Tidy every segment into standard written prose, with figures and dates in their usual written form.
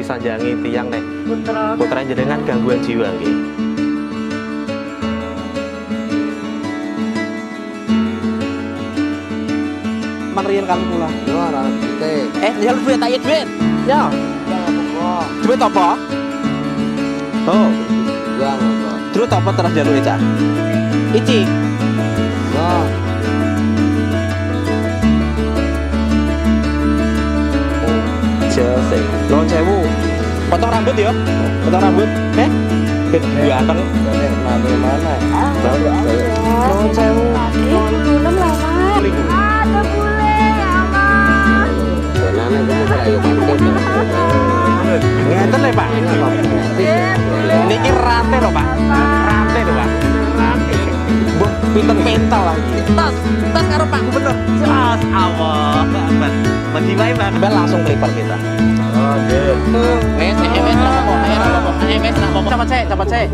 disanjangi tiyang nek putra jenengan gangguan jiwa nggih. Rian kami pulang. Yo ora duit. Njal duit tak duit. Ya. Ya apa? Duit apa? Oh, Ya apa? duit apa terus jalur Cak? Ici. Ya. Jose. Lon sewu. Potong rambut ya? Potong rambut. Bet ganteng. Mana mana? Lon sewu. Belum lama. Ada bule, Allah. Nana kamu kayak pakai. Ngeten lho, Pak. Niki rate lho, Pak. Rate lho, Pak. Rate. Mbok pinten pental lagi. Tas karo Pak Gubernur. Tas Allah. Bagi wae, Pak. Langsung klipper kita. Oh, nggih. Wes lah apa? Ayo apa? Wes lah apa? Cepet sih.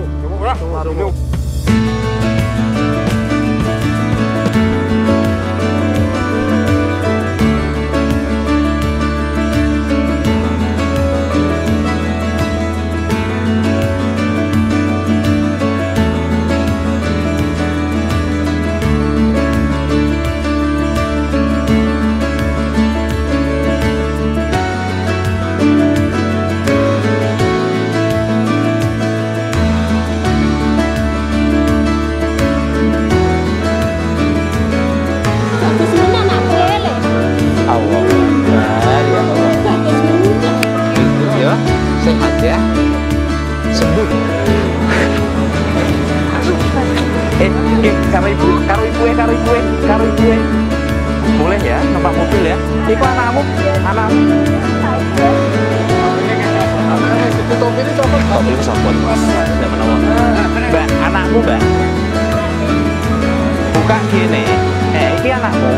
Sehat ya, sembuh. Karo ibu. Boleh ya, numpak mobil ya. Iku anakmu. Topi ini copot. Tidak menawa. Mbak, anakmu Mbak. Buka gini. Ini anakmu.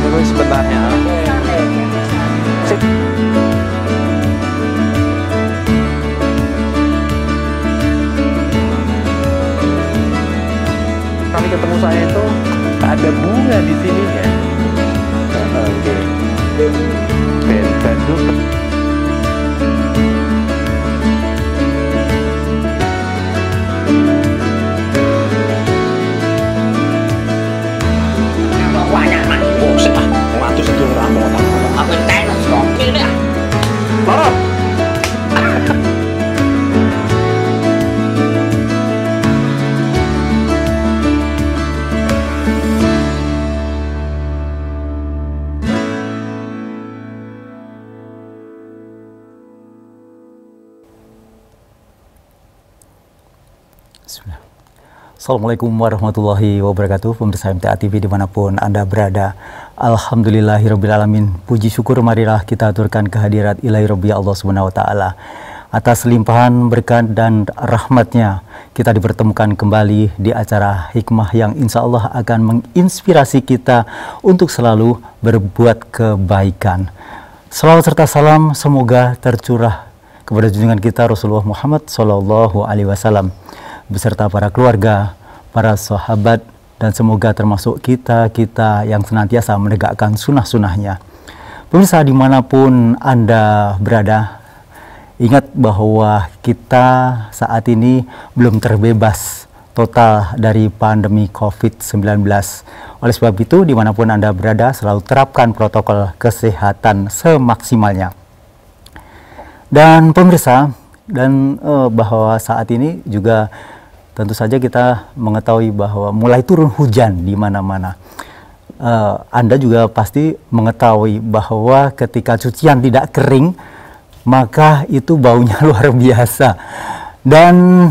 Tunggu sebentar ya. Kali ketemu saya itu ada bunga di sininya. Oke. Bandung. Banyak mah. Oh, setah. Matus itu rambut. Apa tenan kok? Ini ah. Lorot. Assalamualaikum warahmatullahi wabarakatuh. Pemirsa MTA TV dimanapun Anda berada, alhamdulillahirrabbilalamin. Puji syukur marilah kita aturkan kehadirat ilahi Rabbi Allah Subhanahu wa Ta'ala. Atas limpahan berkat dan rahmatnya kita dipertemukan kembali di acara hikmah yang insya Allah akan menginspirasi kita untuk selalu berbuat kebaikan. Salawat serta salam semoga tercurah kepada junjungan kita Rasulullah Muhammad SAW beserta para keluarga, para sahabat, dan semoga termasuk kita yang senantiasa menegakkan sunnah-sunnahnya. Pemirsa dimanapun Anda berada, ingat bahwa kita saat ini belum terbebas total dari pandemi COVID-19. Oleh sebab itu, dimanapun Anda berada, selalu terapkan protokol kesehatan semaksimalnya. Dan pemirsa, bahwa saat ini juga tentu saja kita mengetahui bahwa mulai turun hujan di mana-mana. Anda juga pasti mengetahui bahwa ketika cucian tidak kering, maka itu baunya luar biasa. Dan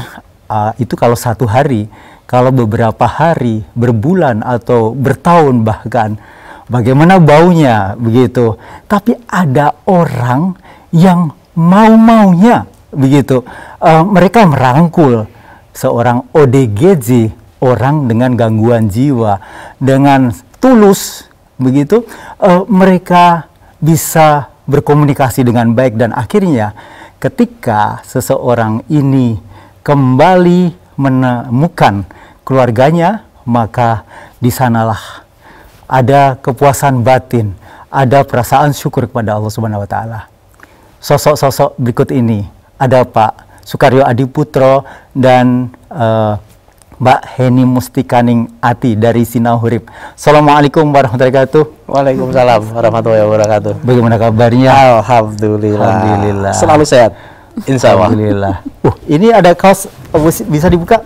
itu kalau satu hari, kalau beberapa hari, berbulan atau bertahun bahkan, bagaimana baunya begitu. Tapi ada orang yang mau-maunya begitu, mereka merangkul seorang ODGJ, orang dengan gangguan jiwa, dengan tulus begitu, mereka bisa berkomunikasi dengan baik, dan akhirnya ketika seseorang ini kembali menemukan keluarganya, maka di sanalah ada kepuasan batin, ada perasaan syukur kepada Allah Subhanahu wa taala. Sosok-sosok berikut ini ada Pak Sukaryo Adiputro dan Mbak Heni Mustikaning Ati dari Sinau Hurib. Assalamualaikum warahmatullahi wabarakatuh. Waalaikumsalam warahmatullahi wabarakatuh. Bagaimana kabarnya? Alhamdulillah. Alhamdulillah. Selalu sehat. Insya Allah. Alhamdulillah. Ini ada kaos bisa dibuka?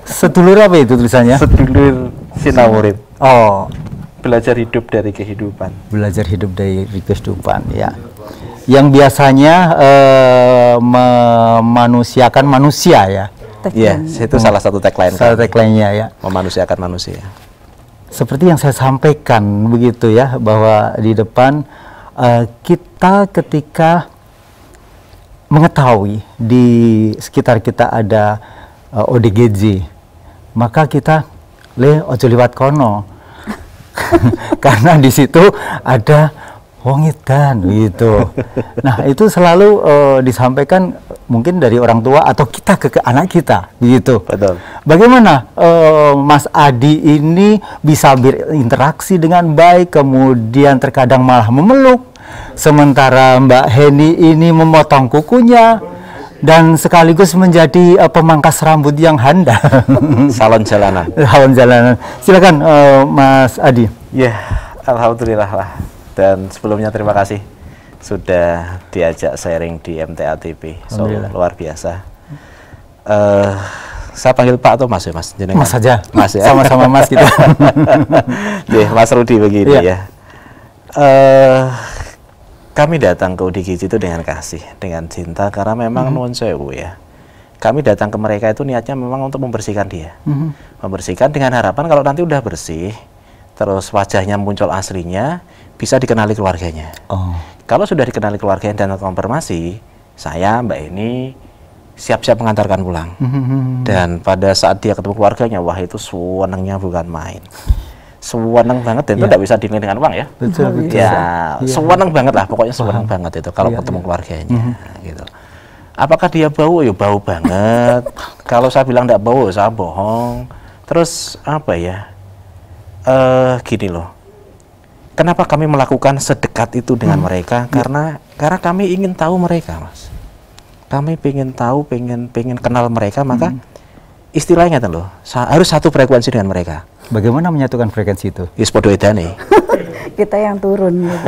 Sedulur apa itu tulisannya? Sedulur Sinau Hurib. Oh, Belajar hidup dari kehidupan. belajar hidup dari kehidupan ya. Yang biasanya memanusiakan manusia ya. Iya, itu salah satu tagline. Salah tagline-nya ya. Memanusiakan manusia. Seperti yang saya sampaikan begitu ya, bahwa di depan kita ketika mengetahui di sekitar kita ada ODGJ, maka kita ojo liwat kono. Karena di situ ada wong edan gitu. Nah, itu selalu disampaikan mungkin dari orang tua atau kita ke anak kita gitu. Betul. Bagaimana Mas Adi ini bisa berinteraksi dengan baik, kemudian terkadang malah memeluk, sementara Mbak Heni ini memotong kukunya dan sekaligus menjadi pemangkas rambut yang handal. Salon jalanan. Salon jalanan. Silakan Mas Adi. Ya, alhamdulillah lah. Dan sebelumnya terima kasih sudah diajak sharing di MTA TV. So, luar biasa. Saya panggil Pak atau Mas ya, Mas? Jenengan? Mas saja. Mas ya. Sama-sama Mas kita. Mas Rudi begini ya. Kami datang ke ODGJ itu dengan kasih, dengan cinta, karena memang nuwun sewu ya. Kami datang ke mereka itu niatnya memang untuk membersihkan dia. Membersihkan dengan harapan kalau nanti udah bersih, terus wajahnya muncul aslinya, bisa dikenali keluarganya. Kalau sudah dikenali keluarganya dan konfirmasi, saya Mbak ini siap-siap mengantarkan pulang. Dan pada saat dia ketemu keluarganya, wah itu senangnya bukan main. Senang banget, dan itu tidak bisa dinilai dengan uang ya. Betul. Ya, senang banget lah, pokoknya senang banget itu kalau ketemu keluarganya. Gitu. Apakah dia bau? Ya bau banget. Kalau saya bilang tidak bau, saya bohong. Terus apa ya? Gini loh. Kenapa kami melakukan sedekat itu dengan mereka? Karena kami ingin tahu mereka, Mas. Kami pengen tahu, pengen kenal mereka, maka istilahnya tuh loh, harus satu frekuensi dengan mereka. Bagaimana menyatukan frekuensi itu? Yes, podo edane. Kita yang turun gitu.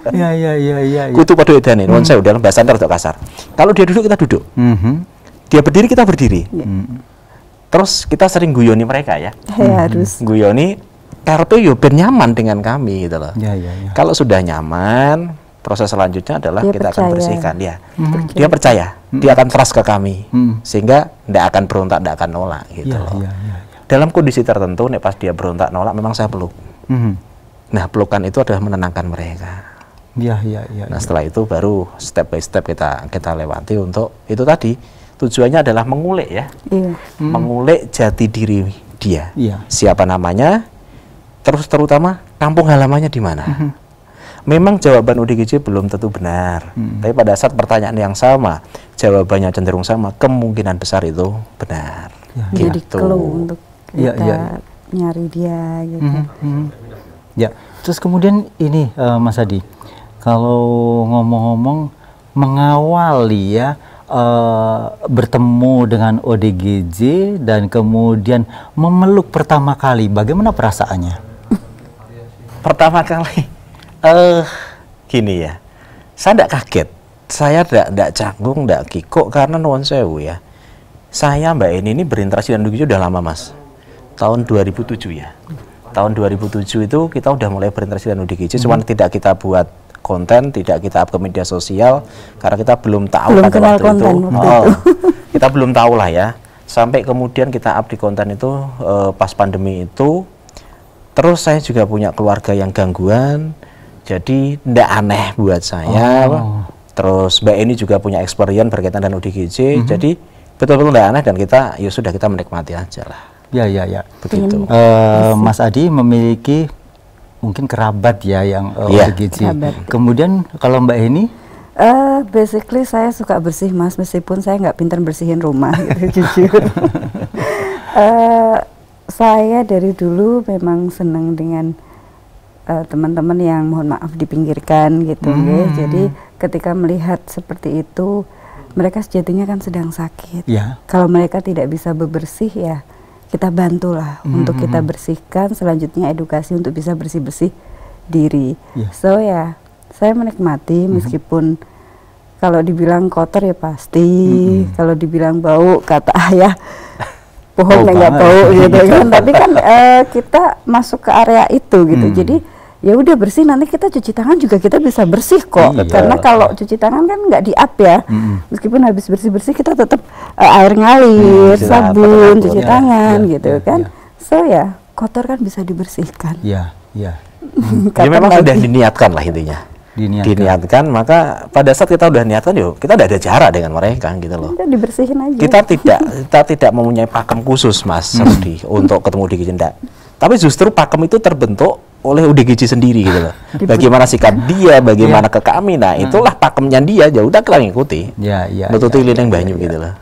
Ya. Kutu podo edane, nuwun sewu dalam bahasa rada kasar. Kalau dia duduk, kita duduk. Dia berdiri, kita berdiri. Terus kita sering guyoni mereka ya. Harus. Guyoni karepe yo ben nyaman dengan kami gitu loh. Ya. Kalau sudah nyaman, proses selanjutnya adalah Dia kita percaya. akan bersihkan dia. Dia percaya, dia akan trust ke kami, sehingga tidak akan berontak, tidak akan nolak gitu loh. Ya. Dalam kondisi tertentu, nih pas dia berontak nolak, memang saya peluk. Nah, pelukan itu adalah menenangkan mereka. Ya. Nah, setelah itu baru step by step kita lewati untuk itu tadi. Tujuannya adalah mengulik ya, mengulik jati diri dia. Siapa namanya, terus terutama kampung halamannya di mana. Memang jawaban ODGJ belum tentu benar, tapi pada saat pertanyaan yang sama, jawabannya cenderung sama, kemungkinan besar itu benar. Jadi Gitu. clue untuk kita nyari dia gitu. Ya, terus kemudian ini Mas Adi, kalau ngomong-ngomong mengawali ya bertemu dengan ODGJ dan kemudian memeluk pertama kali, bagaimana perasaannya? Pertama kali, gini ya, saya tidak kaget, saya tidak canggung, tidak kikuk, karena nuwun sewu ya. Saya Mbak Eni ini berinteraksi dengan ODGJ udah lama Mas, tahun 2007 ya. Tahun 2007 itu kita udah mulai berinteraksi dengan ODGJ, cuman tidak kita buat konten, tidak kita up ke media sosial, karena kita belum tahu pada waktu itu. Kita belum tahu lah ya. Sampai kemudian kita up di konten itu pas pandemi itu. Terus saya juga punya keluarga yang gangguan, jadi tidak aneh buat saya. Terus Mbak Eni juga punya experience berkaitan dengan ODGJ, jadi betul-betul tidak aneh, dan kita ya sudah, kita menikmati aja lah. Ya. Begitu. Mas Adi memiliki mungkin kerabat ya yang ODGJ. Kemudian kalau Mbak Heni? Basically saya suka bersih Mas, meskipun saya nggak pintar bersihin rumah gitu, jujur. Saya dari dulu memang senang dengan teman-teman yang mohon maaf dipinggirkan gitu nggih. Jadi ketika melihat seperti itu, mereka sejatinya kan sedang sakit. Ya. Kalau mereka tidak bisa bebersih ya kita bantulah untuk kita bersihkan, selanjutnya edukasi untuk bisa bersih-bersih diri. So ya saya menikmati meskipun kalau dibilang kotor ya pasti, kalau dibilang bau kata ayah pohon nggak bau gitu kan. Tapi kan kita masuk ke area itu gitu. Jadi ya udah bersih, nanti kita cuci tangan juga kita bisa bersih kok. Karena kalau cuci tangan kan nggak di up ya. Meskipun habis bersih-bersih kita tetap air ngalir, sabun, cuci tangan gitu kan. So ya kotor kan bisa dibersihkan. Ya, ya. Jadi memang sudah diniatkan lah intinya. Diniatkan, maka pada saat kita udah niatkan yuk kita udah ada jarak dengan mereka gitu loh. Kita dibersihin aja. Kita tidak mempunyai pakem khusus Mas Rudi untuk ketemu di Jendak. Tapi justru pakem itu terbentuk oleh UDGJ sendiri gitu loh. Bagaimana sikap dia, bagaimana ke kami, nah itulah pakemnya dia, ya udah kita ngikuti. Nututi lilin banyu gitu loh.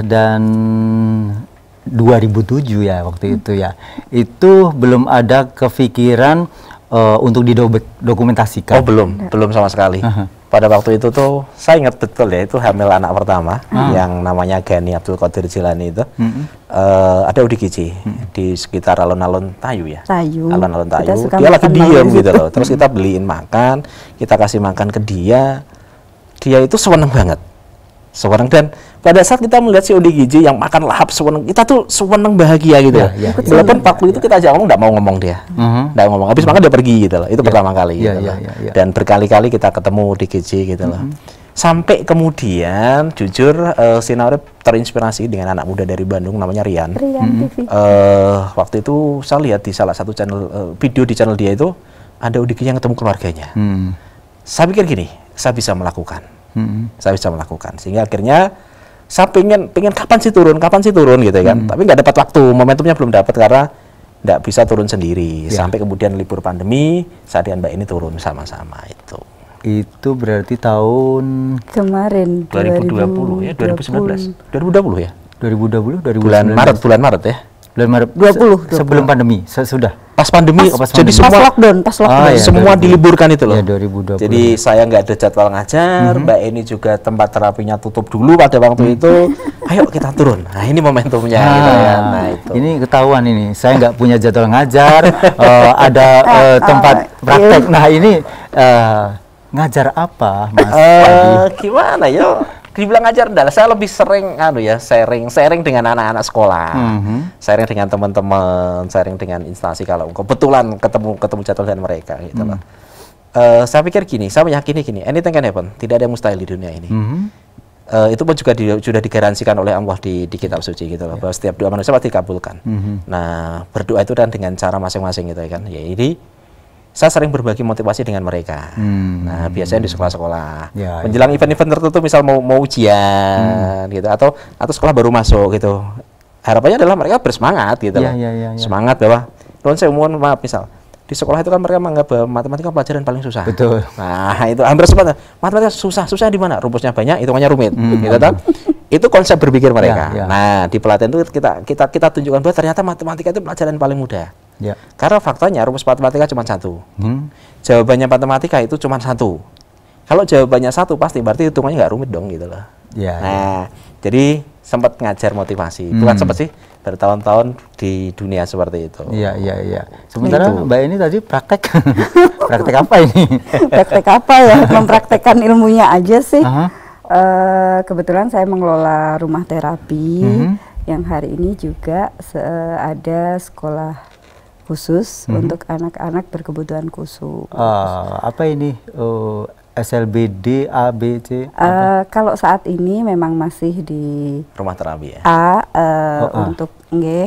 Dan 2007 ya waktu itu ya, itu belum ada kepikiran untuk didokumentasikan. Oh belum sama sekali. Pada waktu itu tuh saya ingat betul ya, itu hamil anak pertama yang namanya Gani Abdul Qadir Jilani itu. Ada UDGJ di sekitar alun-alun Tayu ya. Alun-alun Tayu. Dia lagi diem gitu loh. Terus kita beliin makan, kita kasih makan ke dia. Dia itu seneng banget. Seneng, dan pada saat kita melihat si ODGJ yang makan lahap seneng, kita tuh seneng bahagia gitu. Walaupun waktu itu kita ajak ngomong, nggak mau ngomong dia, nggak ngomong. Habis makan dia pergi gitu loh. Itu pertama kali. Gitu loh. Dan berkali-kali kita ketemu ODGJ gitu loh. Sampai kemudian jujur Sinarep terinspirasi dengan anak muda dari Bandung namanya Rian. TV. Waktu itu saya lihat di salah satu channel video di channel dia itu ada ODGJ yang ketemu keluarganya. Saya pikir gini, saya bisa melakukan. Saya bisa melakukan, sehingga akhirnya saya pengen kapan sih turun gitu kan. Tapi nggak dapat waktu, momentumnya belum dapat karena nggak bisa turun sendiri. Sampai kemudian libur pandemi, saya dan Mbak ini turun sama-sama itu. Itu berarti tahun kemarin 2020 ya, 2019, 2020 ya. 2020, bulan Maret ya. Bulan Maret 20 sebelum pandemi, sudah. Pas pandemi, jadi semua lockdown, semua diliburkan itu loh. Ya, 2020. Jadi saya nggak ada jadwal ngajar, Mbak ini juga tempat terapinya tutup dulu pada waktu itu. Ayo kita turun. Nah ini momentumnya. Gitu ya. Nah itu. Ini ketahuan ini, saya nggak punya jadwal ngajar, ada tempat praktek. Nah ini ngajar apa, Mas? Gimana ya? Dibilang ngajar adalah saya lebih sering sharing dengan anak-anak sekolah, sharing dengan teman-teman, sharing dengan instansi kalau kebetulan ketemu jadwal dengan mereka gitu loh. Saya pikir gini, saya meyakini gini, anything can happen, tidak ada yang mustahil di dunia ini. Itu pun juga sudah digaransikan oleh Allah di kitab suci gitu loh, bahwa setiap doa manusia pasti dikabulkan. Nah berdoa itu kan dengan cara masing-masing gitu kan. Ya ini saya sering berbagi motivasi dengan mereka. Nah, biasanya di sekolah-sekolah. Menjelang event-event tertentu, misal mau ujian gitu, atau sekolah baru masuk gitu. Harapannya adalah mereka bersemangat gitu loh. Semangat bahwa, saya mohon maaf misal, di sekolah itu kan mereka menganggap bahwa matematika pelajaran paling susah. Betul. Nah, itu hampir sempat matematika susah di mana? Rumusnya banyak, hitungannya rumit. Gitu kan? Itu konsep berpikir mereka. Nah, di pelatihan itu kita tunjukkan bahwa ternyata matematika itu pelajaran paling mudah. Karena faktanya rumus matematika cuma satu. Jawabannya matematika itu cuma satu. Kalau jawabannya satu pasti berarti hitungannya nggak rumit dong gitu loh. Nah, jadi sempat ngajar motivasi. Bukan sempat sih, bertahun-tahun di dunia seperti itu. Iya. Sementara Mbak ini tadi praktek. Praktek apa ini? Praktek apa ya? Mempraktekkan ilmunya aja sih. Kebetulan saya mengelola rumah terapi yang hari ini juga ada sekolah khusus untuk anak-anak berkebutuhan khusus. Apa ini? SLBD, A, B, C? Kalau saat ini memang masih di rumah terapi ya. Untuk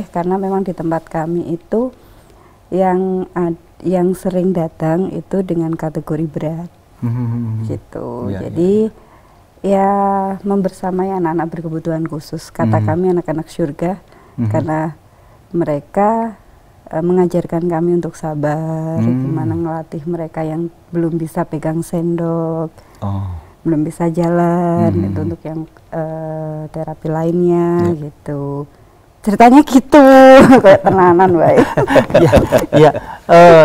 karena memang di tempat kami itu yang sering datang itu dengan kategori berat, gitu. Jadi ya membersamai anak-anak berkebutuhan khusus. Kata kami anak-anak surga, karena mereka mengajarkan kami untuk sabar, gimana ngelatih mereka yang belum bisa pegang sendok, belum bisa jalan, itu untuk yang terapi lainnya gitu. ceritanya gitu kayak tenanan baik. Ya, ya,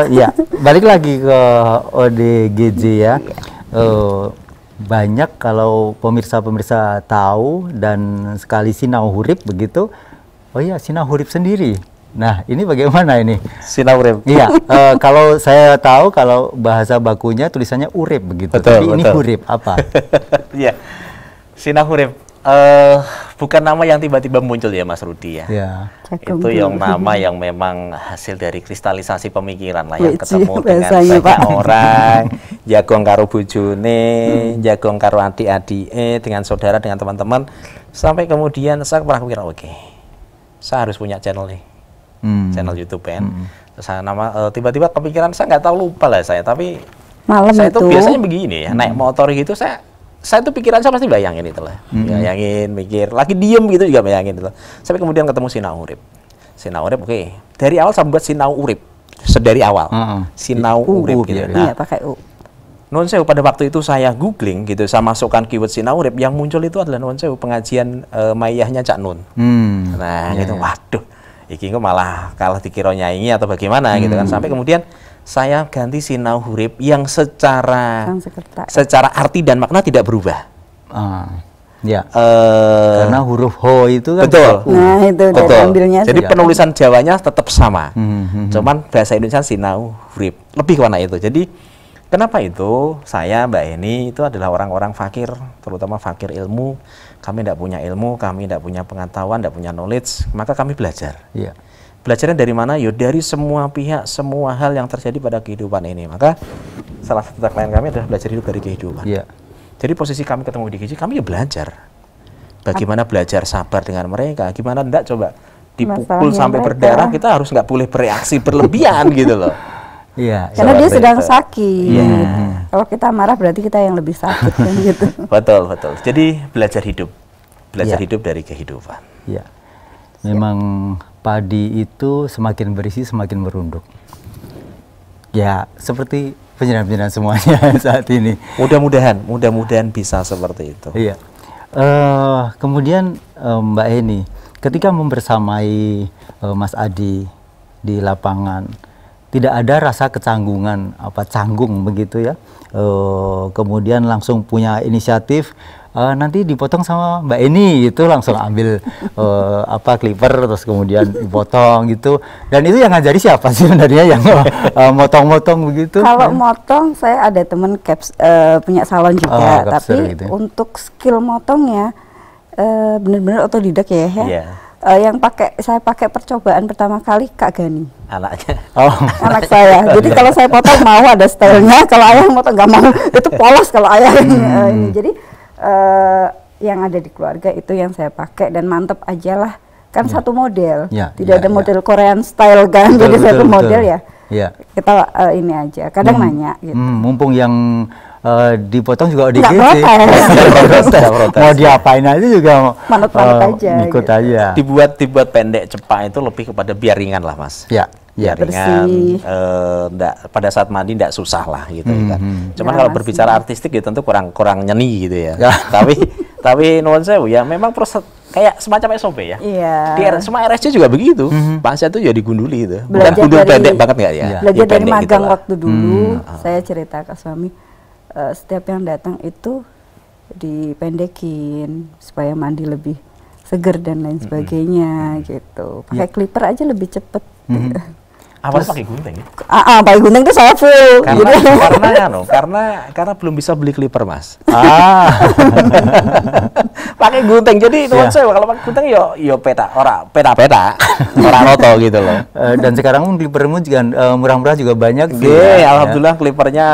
ya. Balik lagi ke ODGJ ya. Banyak kalau pemirsa-pemirsa tahu dan sekali sinau hurip begitu. Oh iya, sinau hurip sendiri. Nah, ini bagaimana ini? Sinau urip. Iya, kalau saya tahu kalau bahasa bakunya tulisannya urip begitu. Betul, Tapi ini betul. hurip apa? Iya. Sinau hurip bukan nama yang tiba-tiba muncul ya Mas Rudi ya. Ya. Jagung Itu yang dulu. nama yang memang hasil dari kristalisasi pemikiran lah yang Weci, ketemu dengan bahasanya, banyak Pak. orang, jagong karo bojone, jagong karo adik-adike, dengan saudara, dengan teman-teman, sampai kemudian saya pernah pikir oke, saya harus punya channel nih, channel YouTube kan. Terus saya tiba-tiba kepikiran, saya nggak tahu, lupa lah saya, tapi Malam saya itu tuh biasanya begini ya, naik motor gitu saya tuh pikiran saya pasti bayangin itu lah, bayangin, mikir, lagi diem gitu juga bayangin itu. Sampai kemudian ketemu sinau urip. Sinau urip, oke. Dari awal saya buat sinau urip, sedari awal. Sinau urip gitu. gitu. Nah, Iya, pakai U. nuwun sewu, pada waktu itu saya googling gitu, saya masukkan keyword sinau urip, yang muncul itu adalah nuwun sewu pengajian mayahnya Cak Nun. Nah, gitu, waduh, iki kok malah kalah dikira nyanyi atau bagaimana gitu kan. Sampai kemudian saya ganti sinau hurip yang secara arti dan makna tidak berubah. Ya. Karena huruf ho itu kan betul. Nah, itu dari Betul. ambilnya. Jadi sih. penulisan Jawanya tetap sama. Cuman bahasa Indonesia sinau hurip. Lebih ke mana itu. Jadi kenapa itu? Saya, Mbak Eni itu adalah orang-orang fakir, terutama fakir ilmu. Kami tidak punya ilmu, kami tidak punya pengetahuan, tidak punya knowledge, maka kami belajar. Iya. Belajarnya dari mana? Yo dari semua pihak, semua hal yang terjadi pada kehidupan ini. Maka salah satu tagline kami adalah belajar hidup dari kehidupan. Iya. Jadi posisi kami ketemu di GJ, kami ya belajar. Bagaimana belajar sabar dengan mereka, gimana enggak coba dipukul Masalahnya sampai mereka. berdarah, kita harus nggak boleh bereaksi berlebihan gitu loh. Iya. Karena dia Seperti sedang itu. sakit. Iya. Kalau kita marah berarti kita yang lebih sakit kan gitu. Betul, betul. Jadi belajar hidup. Belajar Iya. hidup dari kehidupan. Iya. Memang padi itu semakin berisi semakin merunduk. Ya, seperti penjelasan semuanya saat ini. Mudah-mudahan bisa seperti itu. Iya. Kemudian Mbak Eni, ketika membersamai Mas Adi di lapangan, tidak ada rasa kecanggungan, canggung begitu ya. Kemudian langsung punya inisiatif, nanti dipotong sama Mbak Eni gitu, langsung ambil clipper terus kemudian dipotong gitu. Dan itu yang ngajari siapa sih sebenarnya yang motong-motong begitu? Kalau motong saya ada temen punya salon juga, tapi gitu ya. untuk skill motongnya benar-benar otodidak ya. Iya. Yang saya pakai percobaan pertama kali Kak Gani, Anaknya. Oh. anak saya. Jadi kalau saya potong mau ada stylenya, kalau ayah motong nggak mau, itu polos kalau ayah ini. Jadi yang ada di keluarga itu yang saya pakai dan mantep aja lah. Kan satu model, Ya, tidak ya, ada ya. model Korean style kan. Jadi satu model ya. Iya. Kita ini aja. Kadang nanya gitu. Mumpung yang dipotong juga Nggak ODGJ. protes. Nggak protes. Mau diapain aja juga Manut-manut aja, ikut gitu. aja. Dibuat pendek cepat itu lebih kepada biar ringan lah Mas. Ya, ya. Biar ringan, Bersih. pada saat mandi ndak susah lah gitu kan. Cuman Ya, kalau masih. berbicara artistik ya tentu kurang nyeni gitu ya. Ya. tapi nuwun sewu ya memang proses kayak semacam SOP ya. Iya. Semua RSC juga begitu. Pasien tuh ya digunduli itu. Bukan Belajar gundul dari- pendek banget nggak ya? Iya. Belajar Ya, dari pendek magang gitu lah. waktu dulu, saya cerita ke suami, setiap yang datang itu dipendekin supaya mandi lebih seger dan lain sebagainya gitu. Pakai clipper aja lebih cepet. Awalnya pakai gunting. Ya? Pakai gunting itu saya full. Karena belum bisa beli clipper Mas. Ah. Pakai gunting. Jadi nuwun Iya. sewu kalau pakai gunting yo peta, ora roto gitu loh. Dan sekarang pun clippermu juga murah-murah juga banyak sih. Oke, ya. alhamdulillah clippernya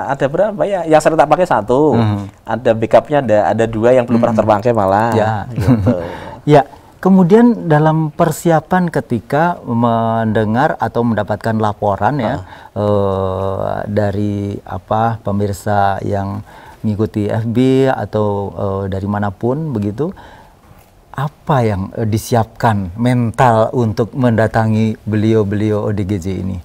ada berapa ya? Yang sering tak pakai satu. Ada backupnya ada dua yang belum pernah terpakai malah. Ya. Gitu. Ya, kemudian dalam persiapan ketika mendengar atau mendapatkan laporan ya dari pemirsa yang mengikuti FB atau dari manapun begitu, apa yang disiapkan mental untuk mendatangi beliau-beliau ODGJ ini?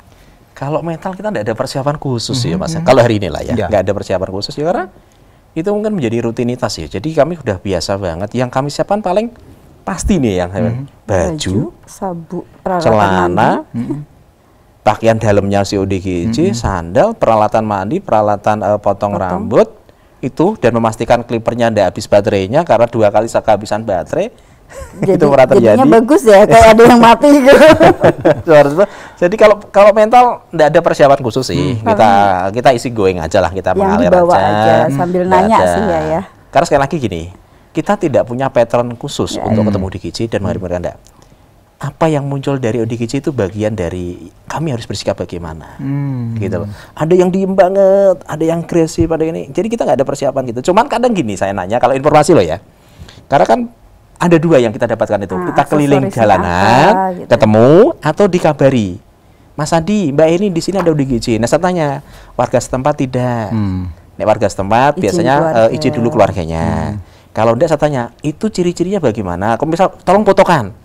Kalau mental kita tidak ada persiapan khusus ya Mas. Kalau hari ini lah ya, Ya. nggak ada persiapan khusus ya karena itu mungkin menjadi rutinitas ya. Jadi kami sudah biasa banget. Yang kami siapkan paling pasti nih yang baju, sabuk, peralatan celana, mandi. pakaian dalamnya si ODGJ, sandal, peralatan mandi, peralatan potong rambut itu, dan memastikan klipernya tidak habis baterainya karena 2 kali kehabisan baterai. Itu pernah terjadi. Jadinya bagus ya, kayak ada yang mati gitu. Jadi kalau mental tidak ada persiapan khusus sih. Kita isi going aja lah, kita Yang mengalir dibawa aja. aja, sambil Nggak nanya ada. sih ya. Karena sekali lagi gini, kita tidak punya pattern khusus untuk ketemu ODGJ dan menghadapi Anda. Apa yang muncul dari ODGJ itu bagian dari kami harus bersikap bagaimana, gitu loh. Ada yang diem banget, ada yang agresif, ada ini. Jadi kita nggak ada persiapan gitu. Cuman kadang gini saya nanya, kalau informasi loh ya, karena kan ada 2 yang kita dapatkan itu. Kita keliling aksesorisnya jalanan, apa, gitu. ketemu atau dikabari. Mas Adi, Mbak ini di sini ada ODGJ. Nah saya tanya, warga setempat tidak. Nek warga setempat Izin biasanya keluarga. izin dulu keluarganya. Kalau enggak saya tanya, itu ciri-cirinya bagaimana? Kalau misal tolong fotokan.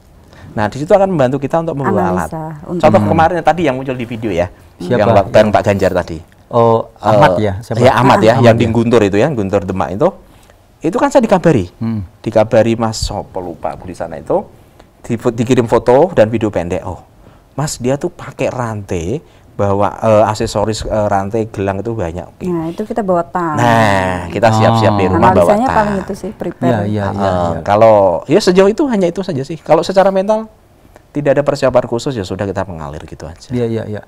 Nah di situ akan membantu kita untuk membawa alat. Analisa untuk- Contoh kemarin tadi yang muncul di video ya, Siapa? yang Pak Ganjar tadi. Oh, Ahmad ya? Siapa? Ya Ahmad ya, yang Ahmad di ya. Guntur itu ya, Guntur Demak itu kan saya dikabari, dikabari Mas Sopo lupa aku di sana itu, dikirim foto dan video pendek. Oh, Mas dia tuh pakai rantai, bawa aksesoris rantai gelang itu banyak. Oke. Nah, itu kita bawa tas. Nah, kita siap-siap di rumah bawa Analisanya tas. paling itu sih, prepare. Iya. Kalau ya sejauh itu hanya itu saja sih. Kalau secara mental tidak ada persiapan khusus, ya sudah kita mengalir gitu aja. Iya.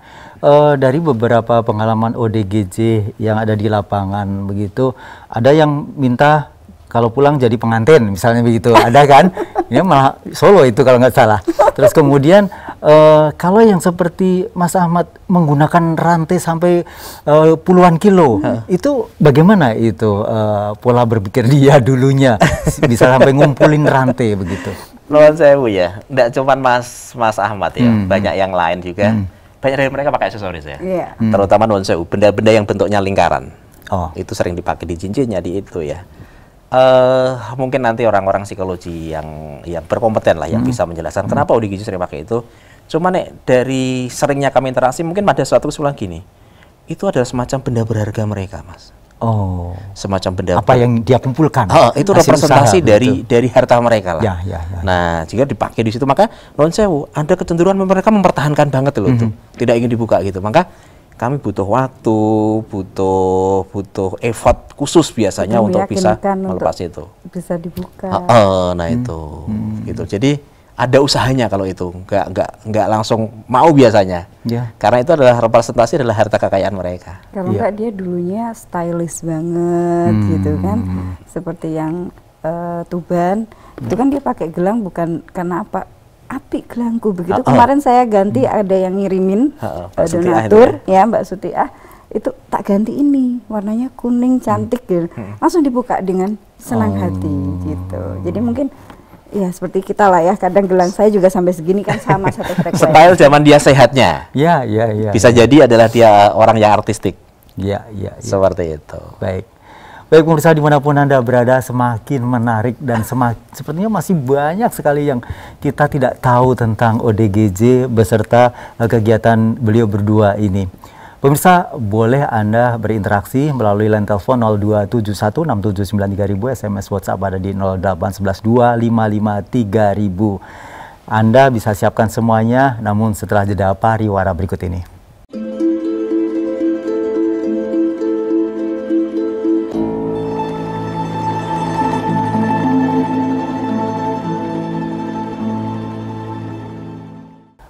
Dari beberapa pengalaman ODGJ yang ada di lapangan begitu, ada yang minta kalau pulang jadi pengantin, misalnya begitu, ada kan? Ini malah Solo itu kalau nggak salah. Terus kemudian kalau yang seperti Mas Ahmad menggunakan rantai sampai puluhan kilo, itu bagaimana itu pola berpikir dia dulunya bisa sampai ngumpulin rantai begitu? Nuwun sewu ya, nggak cuma Mas Ahmad ya, banyak yang lain juga. Banyak dari mereka pakai aksesoris ya. Iya. Terutama nuwun sewu, benda-benda yang bentuknya lingkaran. Oh. Itu sering dipakai di cincinnya, di itu ya. Mungkin nanti orang-orang psikologi yang berkompeten lah yang bisa menjelaskan kenapa ODGJ sering pakai itu. Cuma nek dari seringnya kami interaksi, mungkin pada suatu kesimpulan gini, itu adalah semacam benda berharga mereka, Mas. Oh. Semacam benda Apa yang dia kumpulkan? itu hasil representasi usaha, begitu. dari harta mereka lah. Ya. Nah, jika dipakai di situ, maka non sewu, ada kecenderungan mereka mempertahankan banget loh tuh, tidak ingin dibuka gitu. Maka kami butuh waktu, butuh effort khusus biasanya untuk bisa Meyakinkan melepas untuk itu. bisa dibuka. Nah itu, gitu. Jadi ada usahanya kalau itu, nggak langsung mau biasanya. Ya. Karena itu adalah representasi adalah harta kekayaan mereka. Kalau Iya. enggak dia dulunya stylish banget gitu kan. Seperti yang Tuban, itu kan dia pakai gelang bukan karena apa? Api gelangku begitu. Kemarin saya ganti, ada yang ngirimin Mbak Sutiah donatur itu ya Mbak Sutiah, itu tak ganti ini, warnanya kuning cantik gitu. Langsung dibuka dengan senang hati gitu. Jadi mungkin ya seperti kita lah ya, kadang gelang saya juga sampai segini kan sama satu frekuensi. Style zaman dia sehatnya. Ya. Bisa jadi adalah dia orang yang artistik. Ya. Seperti itu. Baik pemirsa dimanapun Anda berada, semakin menarik dan sepertinya masih banyak sekali yang kita tidak tahu tentang ODGJ beserta kegiatan beliau berdua ini. Pemirsa, boleh Anda berinteraksi melalui line telepon 02716793000, SMS WhatsApp ada di 08112553000. Anda bisa siapkan semuanya, namun setelah jeda pariwara berikut ini.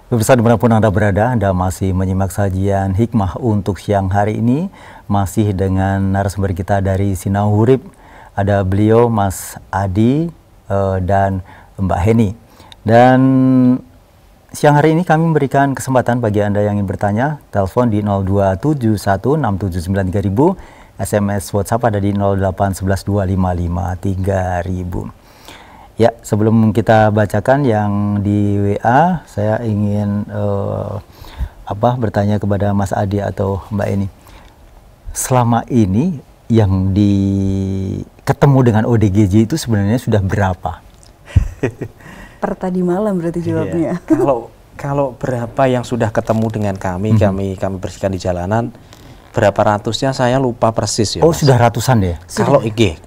Pemirsa dimanapun Anda berada, Anda masih menyimak sajian hikmah untuk siang hari ini, masih dengan narasumber kita dari Sinau Hurib. Ada beliau Mas Adi dan Mbak Heni. Dan siang hari ini kami memberikan kesempatan bagi Anda yang ingin bertanya, telepon di 02716793000, SMS WhatsApp ada di 08112553000. Ya, sebelum kita bacakan yang di WA, saya ingin bertanya kepada Mas Adi atau Mbak Eni. Selama ini yang ketemu dengan ODGJ itu sebenarnya sudah berapa? Per tadi malam berarti jawabnya. Kalau berapa yang sudah ketemu dengan kami bersihkan di jalanan, berapa ratusnya saya lupa persis ya. Oh, Mas. sudah ratusan ya?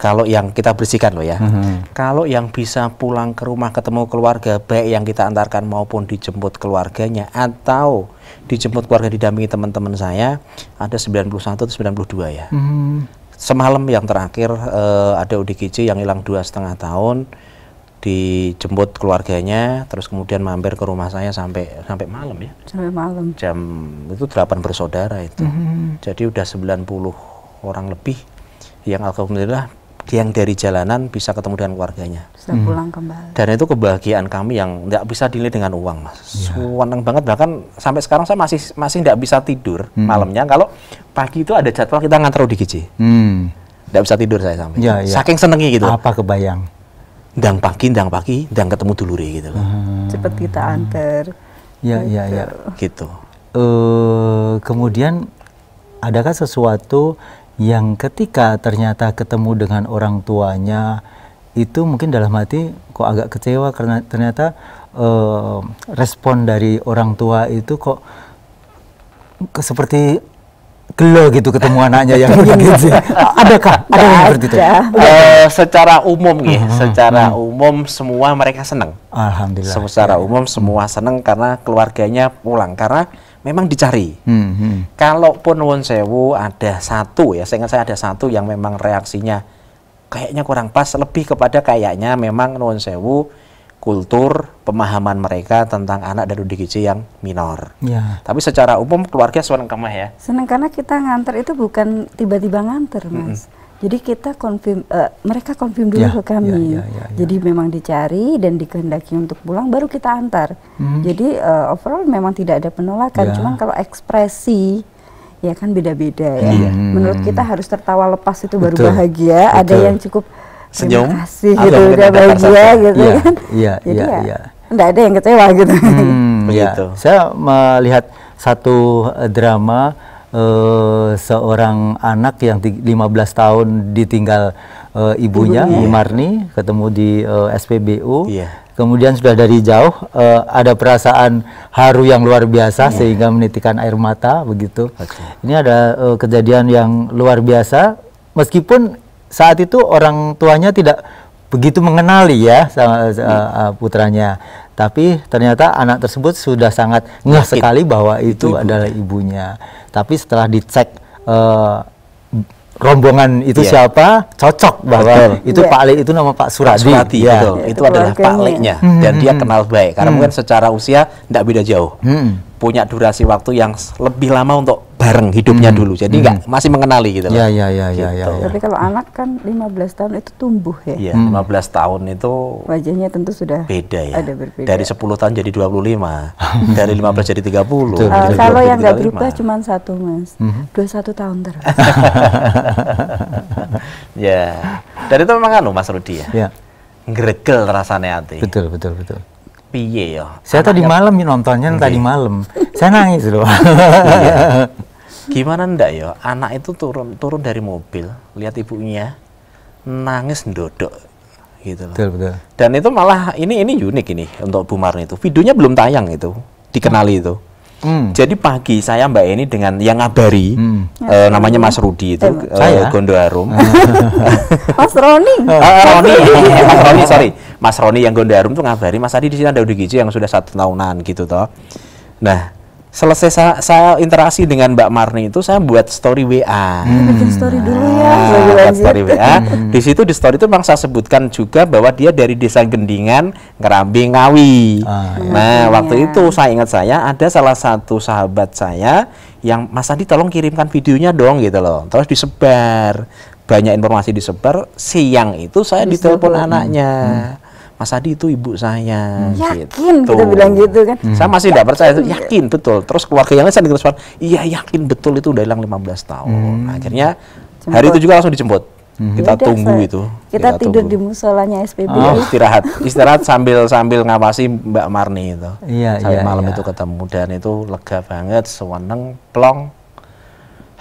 Kalau yang kita bersihkan loh ya. Kalau yang bisa pulang ke rumah ketemu keluarga, baik yang kita antarkan maupun dijemput keluarganya atau dijemput keluarga didampingi teman-teman saya, ada 91 atau 92 ya. Semalam yang terakhir ada UDGJ yang hilang 2,5 tahun, dijemput keluarganya, terus kemudian mampir ke rumah saya sampai malam ya. Sampai malam. Jam itu 8 bersaudara itu. Jadi udah 90 orang lebih yang alhamdulillah yang dari jalanan bisa ketemu dengan keluarganya. Bisa pulang kembali. Dan itu kebahagiaan kami yang nggak bisa dinilai dengan uang, Mas. Senang banget, bahkan sampai sekarang saya masih nggak bisa tidur malamnya kalau pagi itu ada jadwal kita ngantar UDGJ. Nggak bisa tidur saya sampai. Saking senengnya gitu. Apa kebayang? Ndang pagi, ndang ketemu dulure gitu loh. Cepet kita antar. Ya. Gitu. Kemudian adakah sesuatu yang ketika ternyata ketemu dengan orang tuanya itu mungkin dalam hati kok agak kecewa karena ternyata respon dari orang tua itu kok seperti gelo gitu ketemu anaknya yang begitu. Adakah? Ada yang seperti itu? Secara umum ya, secara umum semua mereka senang. Alhamdulillah. Secara umum semua senang karena keluarganya pulang karena memang dicari. Kalaupun nuwun sewu ada satu ya, saya ingat saya ada satu yang memang reaksinya kayaknya kurang pas, lebih kepada kayaknya memang nuwun sewu kultur pemahaman mereka tentang anak dan UDGJ yang minor. Tapi secara umum keluarga senang kemah ya. Senang karena kita nganter itu bukan tiba-tiba nganter, Mas. Jadi kita mereka konfirm dulu ke kami. Jadi memang dicari dan dikehendaki untuk pulang baru kita antar. Jadi overall memang tidak ada penolakan. Cuman kalau ekspresi ya kan beda-beda ya. Menurut kita harus tertawa lepas itu baru bahagia. Ada yang cukup senyum, terima kasih gitu, udah bahagia gitu kan. Jadi enggak ada yang kecewa gitu. Begitu. Saya melihat satu drama seorang anak yang 15 tahun ditinggal ibunya, Bu Marni, ketemu di SPBU. Kemudian sudah dari jauh ada perasaan haru yang luar biasa sehingga menitikan air mata begitu. Ini ada kejadian yang luar biasa meskipun saat itu orang tuanya tidak begitu mengenali ya sama putranya, tapi ternyata anak tersebut sudah sangat ngeh sekali bahwa itu adalah ibunya. Tapi setelah dicek rombongan itu siapa, cocok bahwa itu Pak Le, itu nama Pak Suradi. Itu adalah Pak Le-nya dan dia kenal baik karena mungkin secara usia tidak beda jauh. Punya durasi waktu yang lebih lama untuk bareng hidupnya dulu, jadi nggak masih mengenali gitu loh. Tapi kalau anak kan 15 tahun itu tumbuh ya. 15 tahun itu wajahnya tentu sudah beda ya. Ada berbeda. Dari 10 tahun jadi 25, dari 15 jadi 30. Kalau yang nggak berubah cuma satu, Mas, 21 tahun terus. Ya, dan itu memang Mas Rudi ya. Ngregel rasanya hati. Betul. Piye ya? Saya tadi malam nontonnya tadi malam. Saya nangis loh. Gimana ndak ya? Anak itu turun dari mobil, lihat ibunya nangis ndodok gitu loh. Betul. Dan itu malah ini unik ini untuk Bu Marni itu. Videonya belum tayang itu, dikenali itu. Jadi pagi saya Mbak Eni dengan yang ngabari namanya Mas Rudi itu Gondo Harum. Mas Roni. Mas Roni yang Gondo Harum tuh ngabari Mas Adi di sini ada UDGJ yang sudah 1 tahunan gitu toh. Nah, selesai saya interaksi dengan Mbak Marni itu saya buat story WA. Bikin story dulu ya. Buat story WA. Di situ di story itu memang saya sebutkan juga bahwa dia dari Desa Gendingan, Ngerambi, Ngawi. Nah, waktu itu saya ingat ada salah satu sahabat saya yang Mas Adi tolong kirimkan videonya dong gitu loh. Terus disebar. Banyak informasi disebar. Siang itu saya ditelepon anaknya. Mas Adi itu ibu saya. Yakin gitu. Kita bilang gitu kan. Saya masih tidak percaya, yakin betul. Terus keluarga yang lain saya diteruskan, iya yakin betul itu udah hilang 15 tahun. Akhirnya hari itu juga langsung dijemput. Kita tunggu itu. Kita tidur di musolanya SPBU. Istirahat sambil ngawasi Mbak Marni itu. Sampai malam itu ketemu dan itu lega banget, seneng, plong.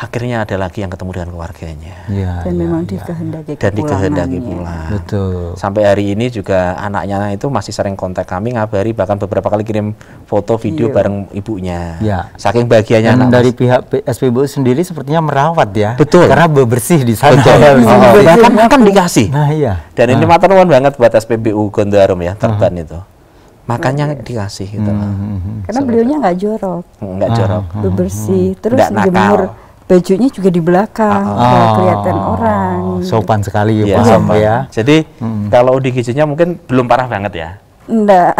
akhirnya ada lagi yang ketemu dengan keluarganya. Ya, Dan ya, memang ya. dikehendaki Dan dikehendaki kepulangannya. pulang. Betul. Sampai hari ini juga anaknya itu masih sering kontak kami, ngabari, bahkan beberapa kali kirim foto video Iya. bareng ibunya. Ya. Saking bahagianya Dan anak dari Mas. pihak SPBU sendiri sepertinya merawat ya. Betul. Karena bebersih di sana. Betul. Ya, bersih. Bahkan kan dikasih. Nah iya. Dan ini matur nuwun banget buat SPBU Gondoarum ya, Terban itu. Makanya dikasih gitu loh. Karena beliaunya nggak jorok, Enggak jorok. bebersih, terus Nggak nakal. jemur bajunya juga di belakang, nggak kelihatan orang. Sopan sekali Iya, paham sopan. ya. Jadi kalau ODGJ-nya mungkin belum parah banget ya. Enggak.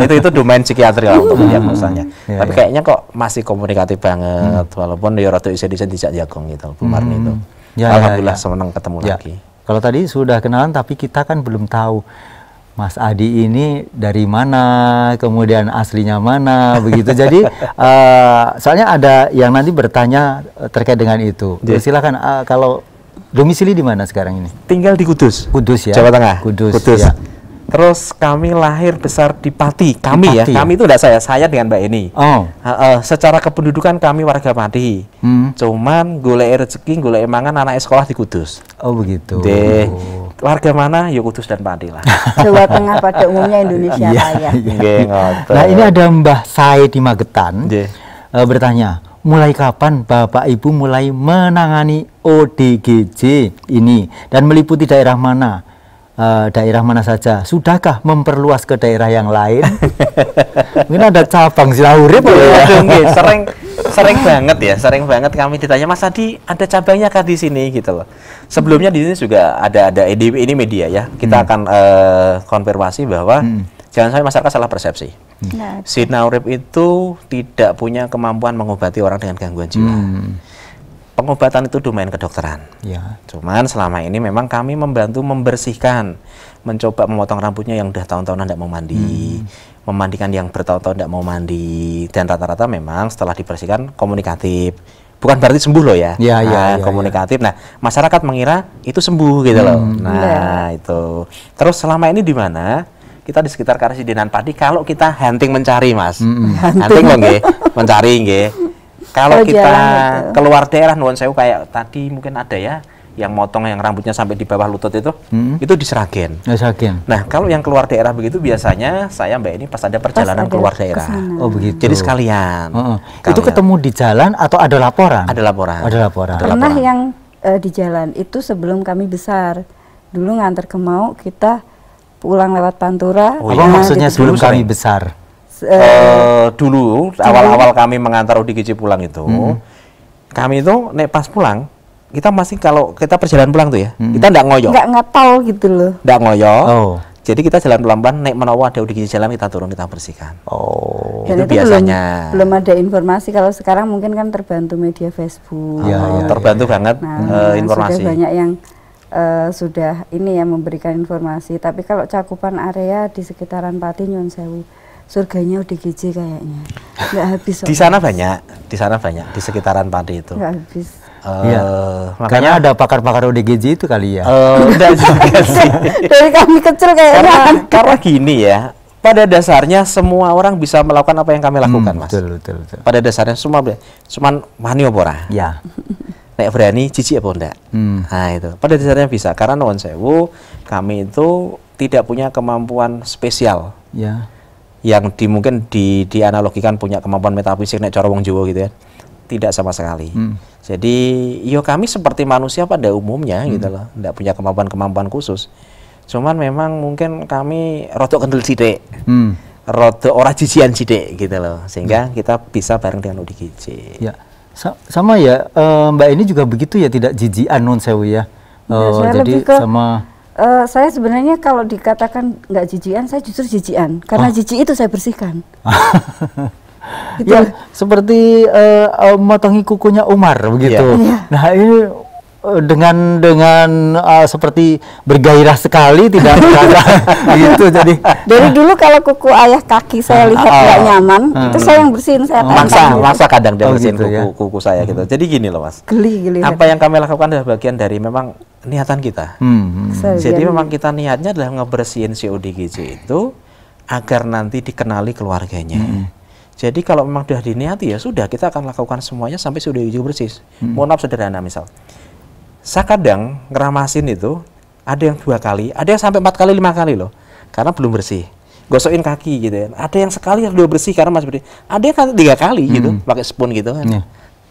Itu domain psikiatri lah untuk diagnosanya. Iya, Tapi iya. kayaknya kok masih komunikatif banget, walaupun ya rada isen-isen dijak jagong gitu, Bu Marni itu. Ya, Alhamdulillah ya. senang ketemu Ya. lagi. Kalau tadi sudah kenalan tapi kita kan belum tahu Mas Adi ini dari mana, kemudian aslinya mana, begitu. Jadi soalnya ada yang nanti bertanya terkait dengan itu. Ya. Silakan kalau domisili di mana sekarang ini? Tinggal di Kudus. Kudus ya. Jawa Tengah. Kudus. Kudus. Ya. Terus kami lahir besar di Pati. Kami Di ya, Pati ya? kami itu enggak saya dengan Mbak Eni. Oh. Secara kependudukan kami warga Pati. Cuman golek rezeki, golek mangan anak sekolah di Kudus. Oh begitu. Deh, warga mana? Ya Kudus dan Pati lah. Jawa Tengah pada umumnya Indonesia Iya, Raya. Nggih, ngoten. Nah ini ada Mbah Sae di Magetan Nggih. bertanya, mulai kapan Bapak Ibu mulai menangani ODGJ ini dan meliputi daerah mana? Daerah mana saja? Sudahkah memperluas ke daerah yang lain? Mungkin ada cabang Silahurip ya? Aduh, nggih, sering banget ya, sering banget kami ditanya, Mas Adi ada cabangnya kah di sini gitu loh. Sebelumnya di sini juga ada ini media ya. Kita akan konfirmasi bahwa jangan sampai masyarakat salah persepsi. Nah, Silahurip itu tidak punya kemampuan mengobati orang dengan gangguan jiwa. Pengobatan itu domain kedokteran. Ya. Cuman selama ini memang kami membantu membersihkan, mencoba memotong rambutnya yang udah tahun-tahunan tidak mau mandi, memandikan yang bertahun-tahun tidak mau mandi, dan rata-rata memang setelah dibersihkan komunikatif. Bukan berarti sembuh loh ya. Ya, ya, Nah, ya, komunikatif. Nah, masyarakat mengira itu sembuh gitu loh. Nah, itu. Terus selama ini di mana? Kita di sekitar Karesidenan Pati kalau kita hunting mencari, Mas. Hunting loh nggih, mencari nggih. Kalau Oh, kita jalan itu. keluar daerah nuwun sewu kayak tadi mungkin ada ya yang motong yang rambutnya sampai di bawah lutut itu di Sragen. Ya, Sragen. Nah, kalau yang keluar daerah begitu biasanya saya Mbak ini pas ada perjalanan ada keluar daerah. kesana. Oh begitu. Jadi sekalian. Itu Kalian. ketemu di jalan atau ada laporan? Ada laporan. Ada laporan. Ada pernah laporan. yang di jalan itu sebelum kami besar. Dulu nganter ke Mau, kita pulang lewat Pantura. Oh, Apa iya. maksudnya Dulu sebelum kami sering. besar? Dulu awal-awal kami mengantar ODGJ pulang itu, kami itu nek pas pulang kita masih kalau kita perjalanan pulang tuh ya, kita ndak ngoyo, nggak tahu gitu loh. ndak ngoyo. Oh. Jadi kita jalan pelan-pelan, nek menawa ada ODGJ jalan kita turun kita bersihkan. Oh. Itu Dan biasanya. belum ada informasi. Kalau sekarang mungkin kan terbantu media Facebook. Ya, ya, terbantu banget informasi. Sudah banyak yang sudah ini ya memberikan informasi. Tapi kalau cakupan area di sekitaran Pati Nyun Sewu, surganya ODGJ kayaknya nggak habis. Di sana banyak, di sekitaran Pati itu. Nggak habis. Iya. Makanya Karena ada pakar-pakar ODGJ itu kali ya. enggak juga sih. Dari kami kecil kayaknya. Karena gini ya, pada dasarnya semua orang bisa melakukan apa yang kami lakukan, Mas. Betul. Pada dasarnya semua, cuman wani apa ora? Ya. Nek berani cici apa enggak? Nah itu, pada dasarnya bisa. Karena nuwun sewu, kami itu tidak punya kemampuan spesial Ya. yang mungkin dianalogikan punya kemampuan metafisik nek cara wong Jawa gitu ya. Tidak sama sekali. Jadi, yo kami seperti manusia pada umumnya gitu loh, tidak punya kemampuan khusus. Cuman memang mungkin kami rodok kendel sithik. Rodok ora jijian sithik gitu loh, sehingga kita bisa bareng dengan ODGJ. Ya. Sama ya, Mbak ini juga begitu ya, tidak jijian non sewu ya. Saya Jadi lebih ke, sama saya sebenarnya kalau dikatakan nggak jijian, saya justru jijian. Karena jijik itu saya bersihkan. Gitu. ya seperti motongi kukunya Umar begitu. Iya. Nah ini dengan seperti bergairah sekali tidak berkata gitu. Jadi Dari dulu kalau kuku ayah kaki saya lihat nggak nyaman, itu saya yang bersihin, saya Masa kadang dia Oh, bersihin gitu ya. kuku saya gitu. Jadi gini loh, Mas. geli. Apa yang kami lakukan adalah bagian dari memang niatan kita. Jadi memang kita niatnya adalah ngebersihin si ODGJ itu agar nanti dikenali keluarganya. Jadi kalau memang sudah diniati ya sudah, kita akan lakukan semuanya sampai sudah hijau bersih. Mohon maaf sederhana misal. Saya kadang ngeramasin itu ada yang 2 kali, ada yang sampai 4 kali, 5 kali loh. Karena belum bersih. Gosokin kaki gitu ya. Ada yang sekali yang udah bersih karena masih bersih. Ada yang 3 kali gitu, pakai spoon gitu kan.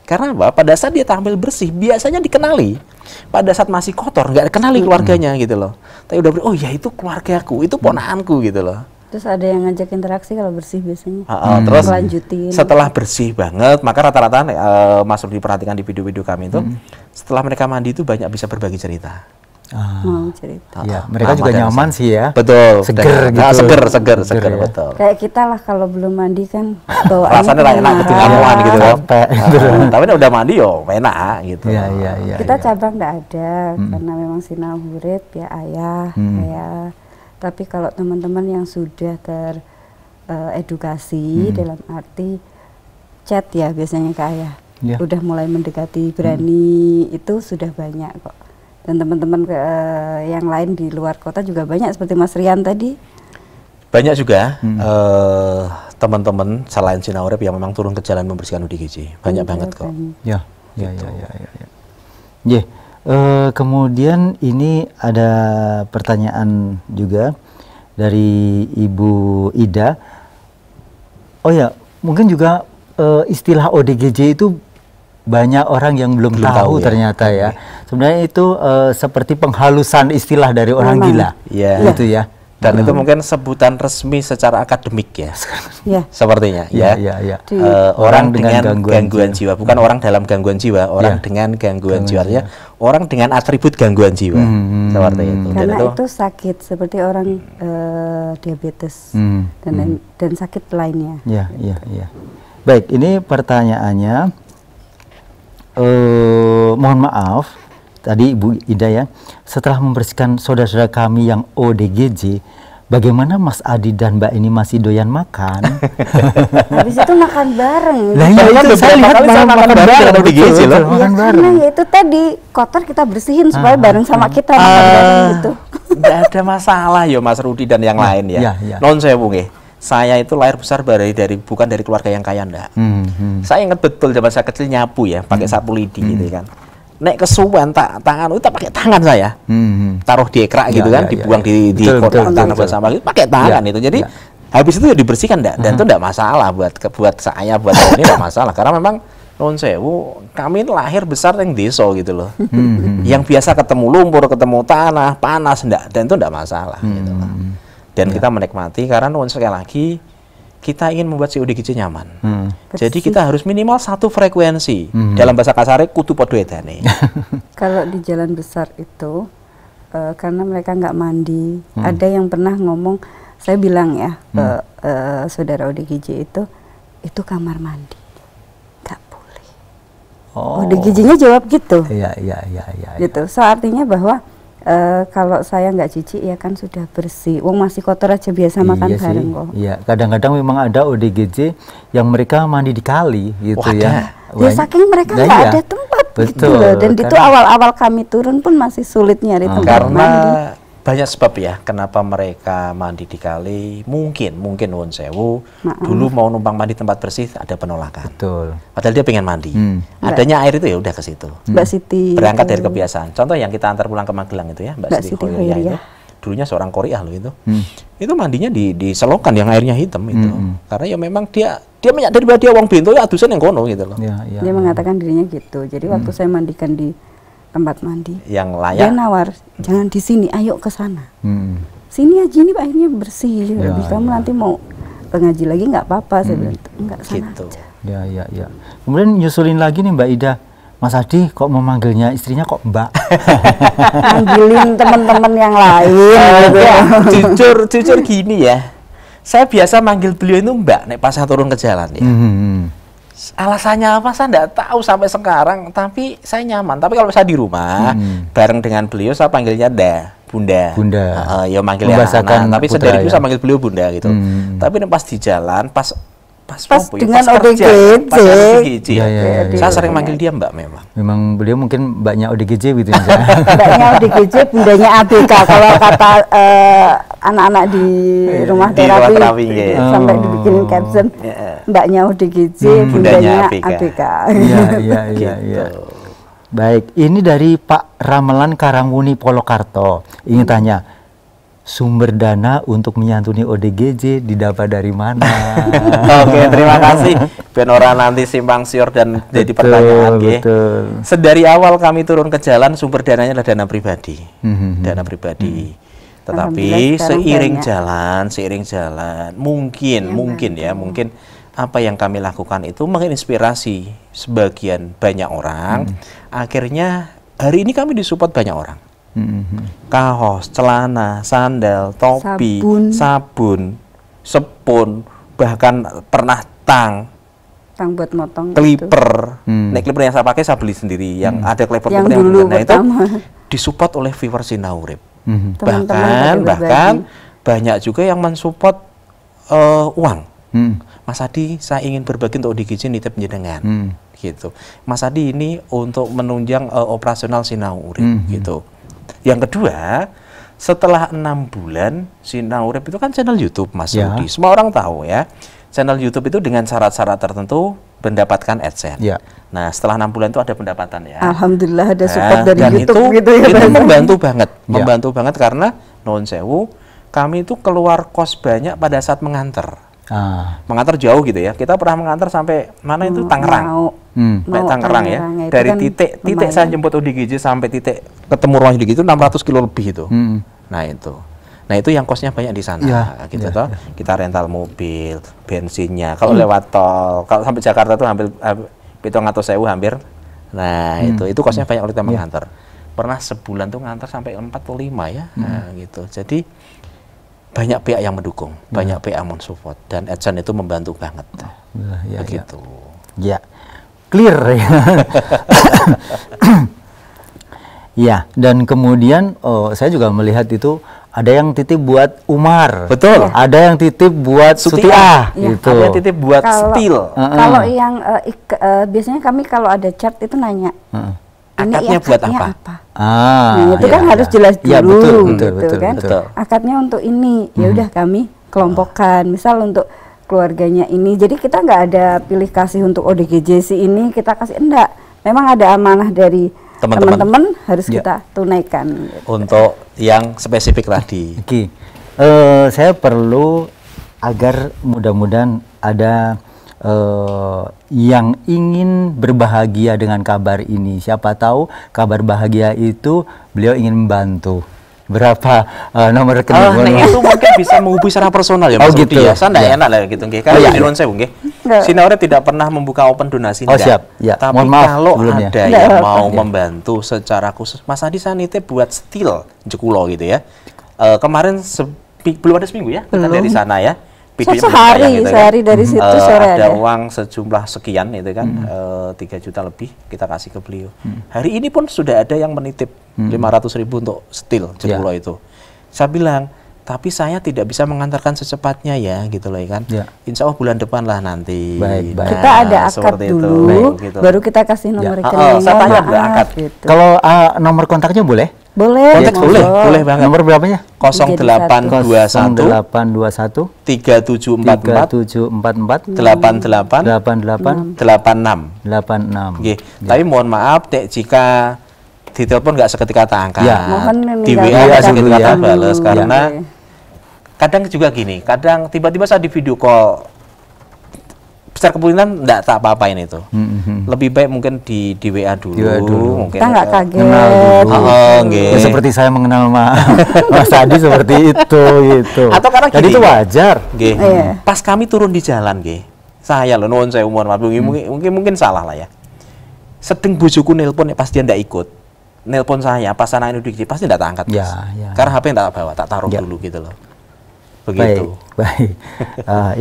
Karena apa? Pada saat dia tampil bersih, biasanya dikenali. Pada saat masih kotor, nggak dikenali keluarganya gitu loh. Tapi udah oh ya itu keluargaku, itu ponakanku gitu loh. Terus ada yang ngajak interaksi kalau bersih biasanya. Terus Lanjutin. setelah bersih banget, maka rata-rata Mas Rudi perhatikan di video-video kami itu, setelah mereka mandi itu banyak bisa berbagi cerita. Mau cerita. Ya, mereka juga nyaman sih ya. Betul. Seger gitu. Seger ya. betul. Kayak kita lah kalau belum mandi kan Rasanya enak ketinggalan gitu kan. Tapi udah mandi yo enak gitu. Iya. Kita cabang nggak ada karena memang sinau hurip ya ayah, saya. Tapi kalau teman-teman yang sudah teredukasi dalam arti chat ya biasanya ke ayah, udah mulai mendekati berani itu sudah banyak kok. Dan teman-teman yang lain di luar kota juga banyak seperti Mas Rian tadi. Banyak juga teman-teman selain sinau hurip yang memang turun ke jalan membersihkan ODGJ. Banyak banget kok. Ya. Kemudian ini ada pertanyaan juga dari Ibu Ida. Oh ya, mungkin juga istilah ODGJ itu banyak orang yang belum tahu ternyata ya. Sebenarnya itu seperti penghalusan istilah dari orang gila. Gitu ya. Dan itu mungkin sebutan resmi secara akademik ya. Sepertinya ya. Orang dengan gangguan jiwa, bukan orang dalam gangguan jiwa, orang dengan gangguan jiwa ya. Orang dengan atribut gangguan jiwa. Seperti itu. Karena itu sakit seperti orang diabetes dan sakit lainnya. Iya. Baik, ini pertanyaannya mohon maaf tadi Ibu Ida ya, setelah membersihkan saudara-saudara kami yang ODGJ, bagaimana Mas Adi dan Mbak ini masih doyan makan? Habis itu makan bareng. Lah iya, itu saya lihat makan bareng ODGJ loh. Makan bareng. Karena ya itu tadi kotor kita bersihin supaya bareng sama kita makan bareng gitu. Nggak ada masalah yo Mas Rudi dan yang lain ya. Non sewu nggih. Saya itu lahir besar bukan dari keluarga yang kaya ndak. Saya ingat betul zaman saya kecil nyapu ya, pakai sapu lidi gitu kan. Nek kesuwen tangan itu pakai tangan saya. Taruh di ekrak gitu kan, dibuang di kotak tanah buat sampah gitu, pakai tangan itu. Jadi habis itu ya dibersihkan dan itu enggak masalah buat saya ini enggak masalah karena memang non sewu kami lahir besar yang desa gitu loh. Yang biasa ketemu lumpur, ketemu tanah, panas dan itu enggak masalah gitu lah. Dan kita menikmati karena non sekali lagi kita ingin membuat si ODGJ nyaman. Jadi kita harus minimal satu frekuensi. Dalam bahasa kasarnya kutu podo edane. Kalau di jalan besar itu karena mereka nggak mandi, ada yang pernah ngomong, saya bilang ya ke saudara ODGJ itu kamar mandi, nggak boleh. ODGJ-nya jawab gitu. Iya. Gitu. So artinya bahwa kalau saya nggak cuci ya kan sudah bersih. Wong masih kotor aja biasa makan bareng kok. Iya, kadang-kadang memang ada ODGJ yang mereka mandi di kali gitu ya. Ya saking mereka nggak ada tempat gitu loh. Dan itu awal-awal kami turun pun masih sulit nyari tempat karena mandi. Banyak sebab ya kenapa mereka mandi di kali. Mungkin won sewu dulu mau numpang mandi tempat bersih ada penolakan. Betul. Padahal dia pengen mandi. Adanya air itu ya udah ke situ. Mbak Siti berangkat dari kebiasaan. Contoh yang kita antar pulang ke Magelang itu ya, Mbak Siti Hoiria itu. Dulunya seorang Korea loh itu. Itu mandinya di selokan yang airnya hitam itu. Karena ya memang dia menyadari bahwa dia wong bento ya adusan yang kono gitu loh. Dia mengatakan dirinya gitu. Jadi waktu saya mandikan di tempat mandi yang layak, dia nawar, jangan di sini, ayo ke sana. Sini aja ini airnya bersih. Kamu nanti mau ngaji lagi nggak apa-apa. Saya bilang enggak sana gitu. aja. Ya. Kemudian nyusulin lagi nih Mbak Ida, Mas Adi kok memanggilnya istrinya kok Mbak? Manggilin teman-teman yang lain. Jujur gini ya, saya biasa manggil beliau itu Mbak nek pas saya turun ke jalan ya. Alasannya apa saya enggak tahu sampai sekarang, tapi saya nyaman. Tapi kalau saya di rumah bareng dengan beliau saya panggilnya Bunda. Ya manggilnya anak, tapi sedari itu saya manggil beliau Bunda gitu. Tapi pas di jalan pas dengan ODGJ, saya sering manggil dia Mbak memang. Memang beliau mungkin mbaknya ODGJ gitu. Mbaknya ODGJ, bundanya ABK kalau kata anak-anak di rumah Di rumah terapi, terapi, ya. sampai dibikinin caption mbaknya ODGJ, bundanya bundanya ABK. Iya, iya, iya, iya. Baik, ini dari Pak Ramelan Karangmuni Polokarto. Ingin tanya, sumber dana untuk menyantuni ODGJ didapat dari mana? Oke, terima kasih. Ben ora nanti simpang siur dan jadi Betul, pertanyaan nggih. betul. Sedari awal kami turun ke jalan sumber dananya adalah dana pribadi. Mhm. Dana pribadi. Tetapi Alhamdulillah sekarang seiring jalan, mungkin apa yang kami lakukan itu menginspirasi sebagian banyak orang. Akhirnya hari ini kami disupport banyak orang. Mhm. Kaos, celana, sandal, topi, sabun, sepun, bahkan pernah tang buat motong clipper. Nek clipper yang saya pakai saya beli sendiri. Yang ada clipper yang yang dulu nah itu pertama. disupport oleh viewers Sinaurip. Mhm. Teman-teman Bahkan banyak juga yang mensupport uang. Mhm. Mas Adi, saya ingin berbagi untuk ODGJ nitip jenengan. Gitu. Mas Adi ini untuk menunjang operasional Sinaurip gitu. Yang kedua, setelah 6 bulan Sinaurip itu kan channel YouTube, Mas Ya. Rudi. Semua orang tahu ya. Channel YouTube itu dengan syarat-syarat tertentu mendapatkan AdSense. Ya. Nah, setelah 6 bulan itu ada pendapatan ya. Alhamdulillah ada support Nah, dari dan YouTube itu, gitu ya. itu Mas. membantu banget karena non sewu kami itu keluar kos banyak pada saat mengantar. Mengantar jauh gitu ya. Kita pernah mengantar sampai mana itu Tangerang. Sampai Tangerang ya. itu Dari kan titik saya jemput ODGJ sampai titik ketemu ruang ODGJ itu 600 kilo lebih itu. Nah itu yang kosnya banyak di sana gitu toh. Kita rental mobil, bensinnya. Kalau lewat tol, kalau sampai Jakarta tuh hampir 700.000 hampir. Nah, itu kosnya banyak kalau kita mengantar. Pernah sebulan tuh ngantar sampai 4 atau 5 ya. Nah, gitu. Jadi banyak pihak yang mendukung, banyak pihak yang mensupport dan AdSense itu membantu banget. Begitu. Ya. Clear ya. Ya, dan kemudian saya juga melihat itu ada yang titip buat Umar. Betul. Ada yang titip buat Sutiah Ya. gitu. Ada yang titip buat Steel. Kalau yang biasanya kami kalau ada chat itu nanya. Ini Akadnya buat apa? Nah, itu iya, kan harus jelas dulu Ya, betul, gitu betul, kan. betul. Akadnya untuk ini, ya udah kami kelompokkan. Misal untuk keluarganya ini. Jadi kita nggak ada pilih kasih untuk ODGJ ini kita kasih enggak. Memang ada amanah dari teman-teman harus kita tunaikan. Gitu. Untuk yang spesifik tadi. Oke. Saya perlu agar mudah-mudahan ada yang ingin berbahagia dengan kabar ini. Siapa tahu kabar bahagia itu beliau ingin membantu. Berapa nomor rekening? Nah itu mungkin bisa menghubungi secara personal ya Mas gitu. Rudi ya. Saya enggak enak lah gitu nggih. Karena di Indonesia nggih. Sinaurip tidak pernah membuka open donasi siap. Ya. Tapi Mohon maaf kalau sebelumnya. ada yang mau membantu secara khusus, Mas Adi saya nitip buat Steel Jekulo gitu ya. Kemarin belum ada seminggu ya kita dari sana ya. Videonya belum tayang gitu kan. Sehari dari situ sore ada uang sejumlah sekian itu kan 3 juta lebih kita kasih ke beliau. Hari ini pun sudah ada yang menitip 500.000 untuk Steel Jekulo itu. Saya bilang, tapi saya tidak bisa mengantarkan secepatnya ya gitu loh kan. Insya Allah bulan depan lah nanti. Baik. Kita ada akad dulu, gitu. baru kita kasih nomor rekening. Saya tanya akad. Gitu. Kalau nomor kontaknya boleh? Boleh. Kontak boleh banget. Nomor berapanya? 0821 0821 3744 88 88 86. 86. Nggih. Tapi mohon maaf jika ditelepon nggak seketika tak angkat. Mohon Di WA meninggalkan nggak seketika dulu ya. tak bales karena Oke. kadang juga gini, kadang tiba-tiba saya di video call secara kepemimpinan enggak tak apa-apain itu. Lebih baik mungkin di WA dulu. Mungkin, Kita nggak kaget. nggih. Ya, seperti saya mengenal Mas Adi seperti itu gitu. Atau karena jadi gini, itu wajar. Nggih. Iya. Pas kami turun di jalan nggih. Saya loh nuwun sewu mohon maaf mungkin salah lah ya. Sedeng bojoku nelpon pas dia ndak ikut. Nelpon saya pas anak ini pasti ndak tak angkat. Ya, Mas. ya. Karena HP ndak bawa, tak taruh dulu gitu loh. Begitu. Baik.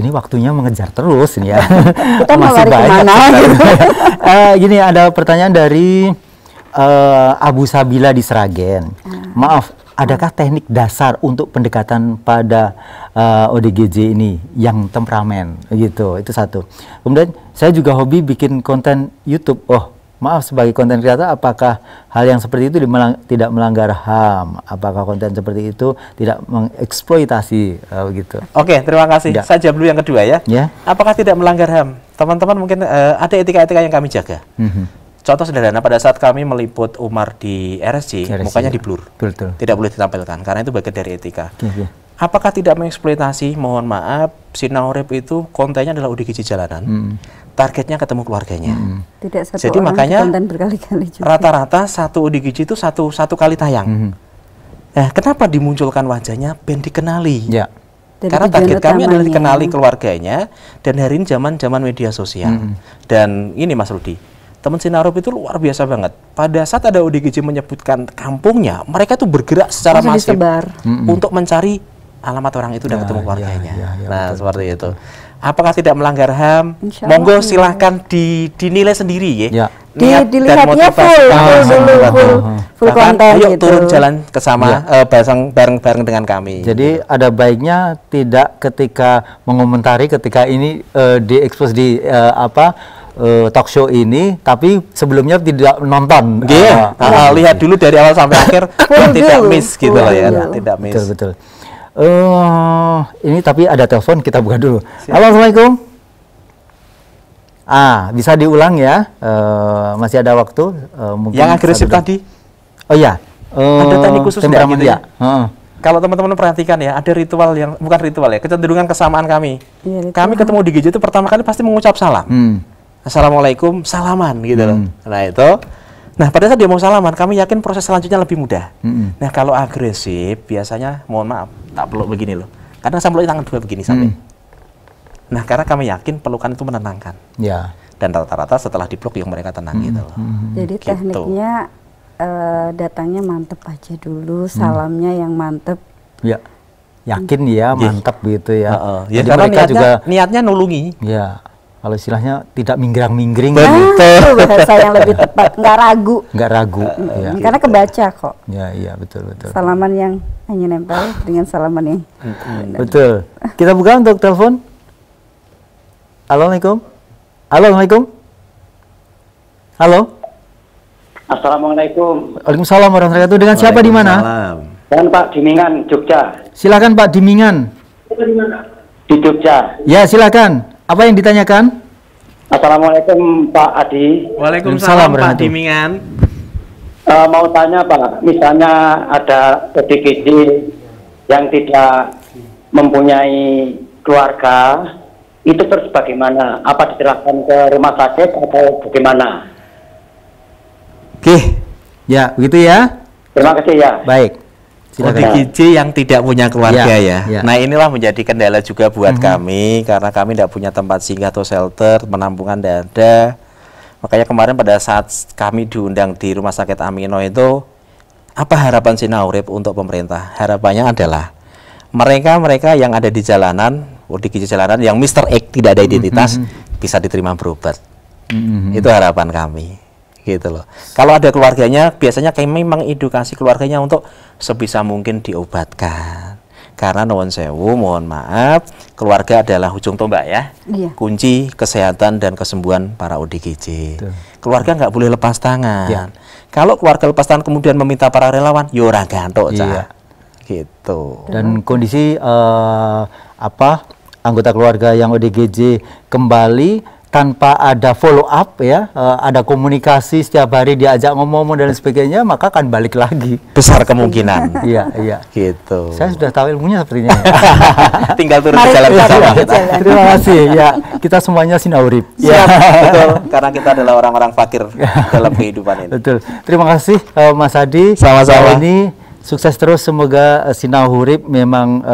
Ini waktunya mengejar terus ini ya. Kita mau lari kemana? Gini ada pertanyaan dari Abu Sabila di Sragen. Maaf, adakah teknik dasar untuk pendekatan pada ODGJ ini yang temperamen gitu? Itu satu. Kemudian saya juga hobi bikin konten YouTube. Oh, maaf sebagai konten kreator, apakah hal yang seperti itu tidak melanggar HAM? Apakah konten seperti itu tidak mengeksploitasi gitu? Oke, terima kasih. Ya. Saya jawab dulu yang kedua ya. Ya. Apakah tidak melanggar HAM? Teman-teman mungkin ada etika-etika yang kami jaga. Contoh sederhana, pada saat kami meliput Umar di RSC, mukanya di blur. Betul. Tidak boleh ditampilkan, karena itu bagian dari etika. Oke. Apakah tidak mengeksploitasi? Mohon maaf, Sinau Urip itu kontennya adalah ODGJ jalanan. Targetnya ketemu keluarganya. Tidak satu Jadi orang makanya konten berkali-kali juga. rata-rata satu ODGJ itu satu kali tayang. Nah, kenapa dimunculkan wajahnya ben dikenali? Ya. Jadi Karena tujuan target kami adalah utamanya. dikenali keluarganya, dan hari ini zaman media sosial. Dan ini Mas Rudi, teman Sinau Urip itu luar biasa banget. Pada saat ada ODGJ menyebutkan kampungnya, mereka tuh bergerak secara Langsung masif disebar. untuk mencari alamat orang itu dan Ya, ketemu ya, keluarganya. ya, ya, Nah, betul, seperti itu. Apakah tidak melanggar HAM? Insya Monggo Allah, silahkan dinilai sendiri ya. Ya. Niat dan Dilihatnya motivasi full kami dulu, sama. full Bahkan, konten ayo gitu. turun jalan ke sama bareng-bareng dengan kami. Jadi ada baiknya tidak ketika mengomentari ketika ini diekspos di talk show ini, tapi sebelumnya tidak nonton. Iya, lihat dulu dari awal sampai akhir, Full tidak dulu, miss gitu full loh ya, dulu. tidak miss. Betul. Ini tapi ada telepon, kita buka dulu. Halo, Assalamualaikum. Bisa diulang ya, masih ada waktu. Mungkin Yang agresif satu- tadi, Oh iya. ada teknik khusus nggak temperamen gitu ya? Kalau teman-teman perhatikan ya, ada ritual yang bukan ritual ya, kecenderungan kesamaan kami. Iya, ritual. Kami ketemu di GJ itu pertama kali pasti mengucap salam. Assalamualaikum, salaman gitu loh. Nah itu, pada saat dia mau salaman, kami yakin proses selanjutnya lebih mudah. Nah kalau agresif, biasanya mohon maaf, tak peluk begini loh. Kadang saya peluk tangan dua begini sampai. Nah karena kami yakin pelukan itu menenangkan. Ya. Dan rata-rata setelah dipeluk yang mereka tenang gitu loh. Jadi Gitu. tekniknya datangnya mantep aja dulu, salamnya yang mantep. Ya. Yakin ya, mantap gitu ya. Ya Jadi karena mereka niatnya nulungi. ya, kalau istilahnya tidak minggrang-minggring, Itu bahasa yang lebih tepat, nggak ragu. nggak ragu. Ya. Karena kebaca kok. Ya, iya betul. Salaman yang hanya nempel dengan salaman yang Betul. Kita buka untuk telepon. Assalamualaikum. Assalamualaikum. Halo. Assalamualaikum. Waalaikumsalam warahmatullahi wabarakatuh. Dengan siapa di mana? Dan Pak Dimingan, Jogja. Silakan Pak Dimingan. Di Jogja. Ya, silakan. Apa yang ditanyakan? Assalamualaikum Pak Adi. Waalaikumsalam Pak warahmatullahi. Dimingan. Mau tanya Pak, misalnya ada ODGJ yang tidak mempunyai keluarga, itu terus bagaimana? Apa diserahkan ke rumah sakit atau bagaimana? Oke. Ya, begitu ya. Terima kasih ya. Baik. Silakan. ODGJ yang tidak punya keluarga Ya, ya. ya. Nah inilah menjadi kendala juga buat kami, karena kami tidak punya tempat singgah atau shelter, penampungan tidak ada. Makanya kemarin pada saat kami diundang di Rumah Sakit Amino itu, apa harapan Sinau Urip untuk pemerintah? Harapannya adalah mereka yang ada di jalanan, ODGJ jalanan, yang Mr. X tidak ada identitas, bisa diterima berobat. Itu harapan kami. Gitu loh. Kalau ada keluarganya, biasanya kami mengedukasi keluarganya untuk sebisa mungkin diobatkan. Karena nuwun sewu, mohon maaf, keluarga adalah ujung tombak ya. Iya. Kunci kesehatan dan kesembuhan para ODGJ. Keluarga nggak boleh lepas tangan. Iya. Kalau keluarga lepas tangan kemudian meminta para relawan, yo ora gantuk, Iya. Cak. Gitu. Dan kondisi anggota keluarga yang ODGJ kembali tanpa ada follow up ya, ada komunikasi setiap hari diajak ngomong dan sebagainya, maka akan balik lagi. Besar kemungkinan. Iya. Gitu. Saya sudah tahu ilmunya sepertinya. Tinggal turun Mari ke jalan kita bersama turun ke kita. jalan. Terima kasih ya. Kita semuanya Sinau Urip. Siap, betul. Karena kita adalah orang-orang fakir dalam kehidupan ini. Betul. Terima kasih Mas Adi. Sama-sama. Ini sukses terus, semoga Sinau Urip memang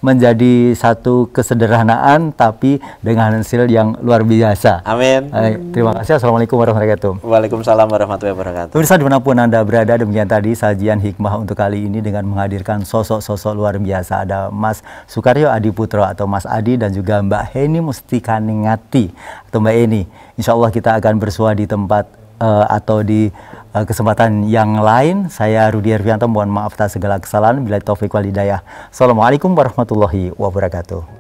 menjadi satu kesederhanaan tapi dengan hasil yang luar biasa. Amin. Terima kasih. Assalamualaikum warahmatullahi wabarakatuh. Waalaikumsalam warahmatullahi wabarakatuh. Pemirsa dimanapun Anda berada, demikian tadi sajian hikmah untuk kali ini dengan menghadirkan sosok-sosok luar biasa. Ada Mas Sukaryo Adi Putro atau Mas Adi, dan juga Mbak Heni Mustikaningati atau Mbak Eni. Insya Allah kita akan bersua di tempat atau di kesempatan yang lain. Saya Rudi Hervianto, mohon maaf atas segala kesalahan. Bila taufik wal hidayah. Assalamualaikum warahmatullahi wabarakatuh.